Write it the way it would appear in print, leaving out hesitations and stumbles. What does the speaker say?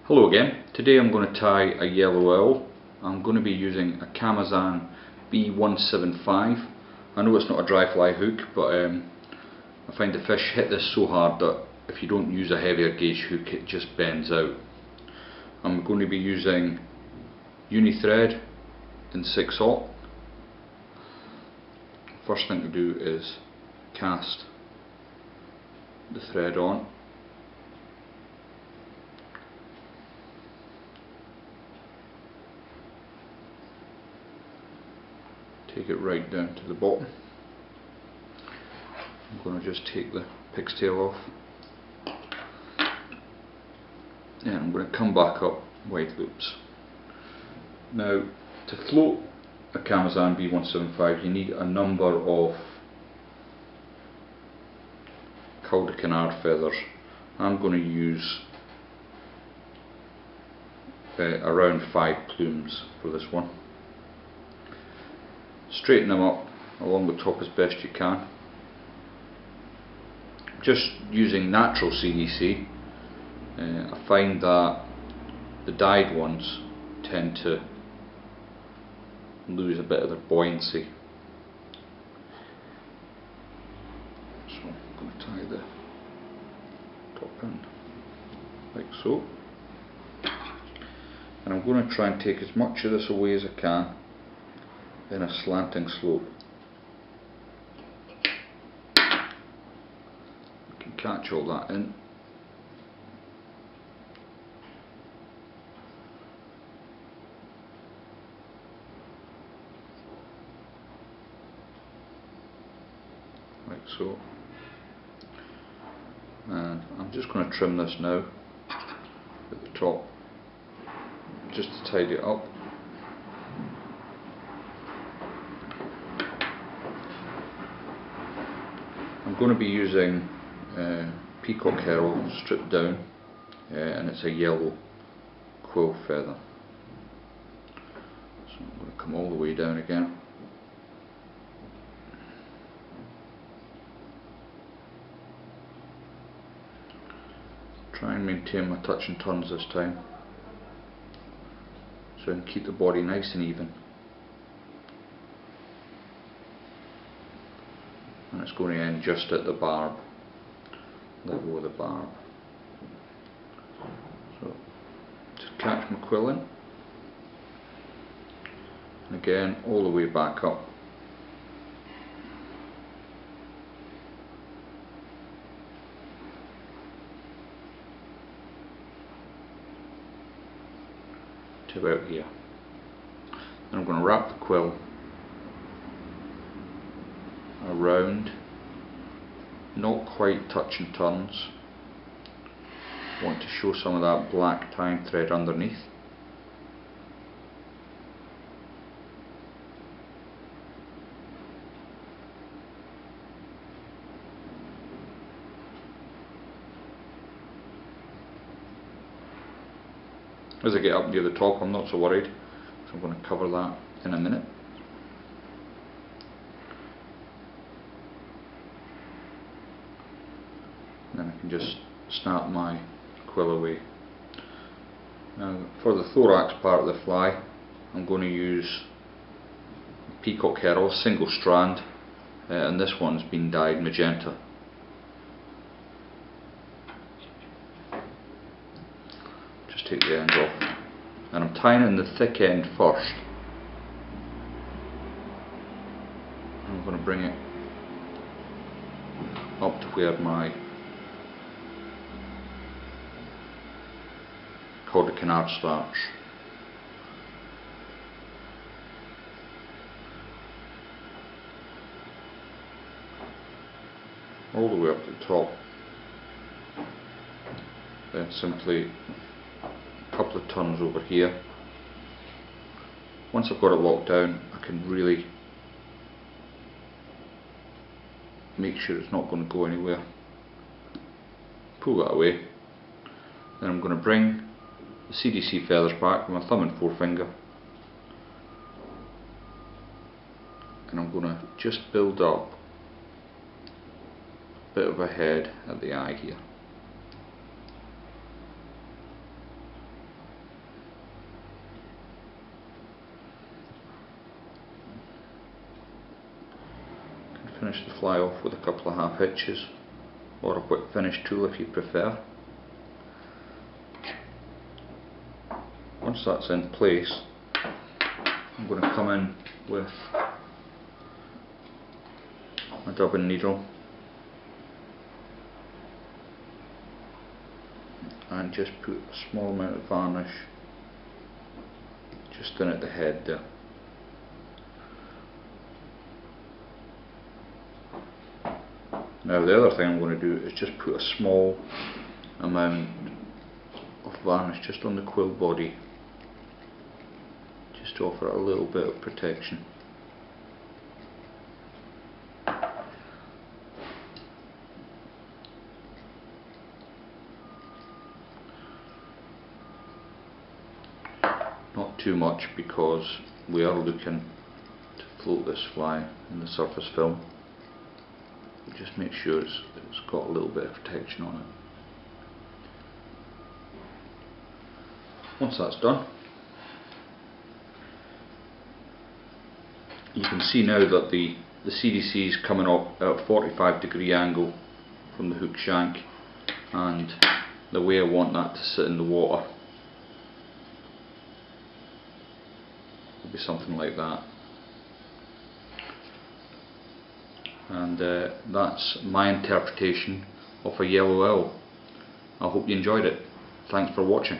Hello again. Today I'm going to tie a yellow owl. I'm going to be using a Amazon B175. I know it's not a dry fly hook, but I find the fish hit this so hard that if you don't use a heavier gauge hook it just bends out. I'm going to be using uni thread in 6/0. First thing to do is cast the thread on. Take it right down to the bottom. I'm going to just take the pig's tail off. And I'm going to come back up wide loops. Now, to float a Amazon B175 you need a number of cul de canard feathers. I'm going to use around 5 plumes for this one. Straighten them up along the top as best you can. Just using natural CDC, I find that the dyed ones tend to lose a bit of their buoyancy. So I'm going to tie the top in like so, and I'm going to try and take as much of this away as I can in a slanting slope. You can catch all that in. Like so. And I'm just going to trim this now at the top just to tidy it up. I'm going to be using peacock herring stripped down, and it's a yellow quill feather. So I'm going to come all the way down again. Try and maintain my touch and turns this time, so I can keep the body nice and even. And it's going to end just at the barb, level with the barb. So just catch my quill in, and again all the way back up. To about here. Then I'm going to wrap the quill around, not quite touch and turns. Want to show some of that black tying thread underneath. As I get up near the top I'm not so worried, so I'm going to cover that in a minute. Then I can just snap my quill away. Now for the thorax part of the fly I'm going to use peacock herring, single strand, and this one's been dyed magenta. Just take the end off, and I'm tying in the thick end first. I'm going to bring it up to where my cul de canard starts. All the way up to the top. Then simply a couple of turns over here. Once I've got it locked down I can really make sure it's not going to go anywhere. Pull that away. Then I'm going to bring the CDC feathers back with my thumb and forefinger, and I'm going to just build up a bit of a head at the eye here. finish the fly off with a couple of half hitches or a quick finish tool if you prefer. Once that's in place, I'm going to come in with a dubbing needle and just put a small amount of varnish just in at the head there. Now the other thing I'm going to do is just put a small amount of varnish just on the quill body, just to offer it a little bit of protection. Not too much, because we are looking to float this fly in the surface film. Just make sure it's got a little bit of protection on it. Once that's done, you can see now that the CDC is coming up at a 45-degree angle from the hook shank, and the way I want that to sit in the water will be something like that. And that's my interpretation of a yellow owl. I hope you enjoyed it. Thanks for watching.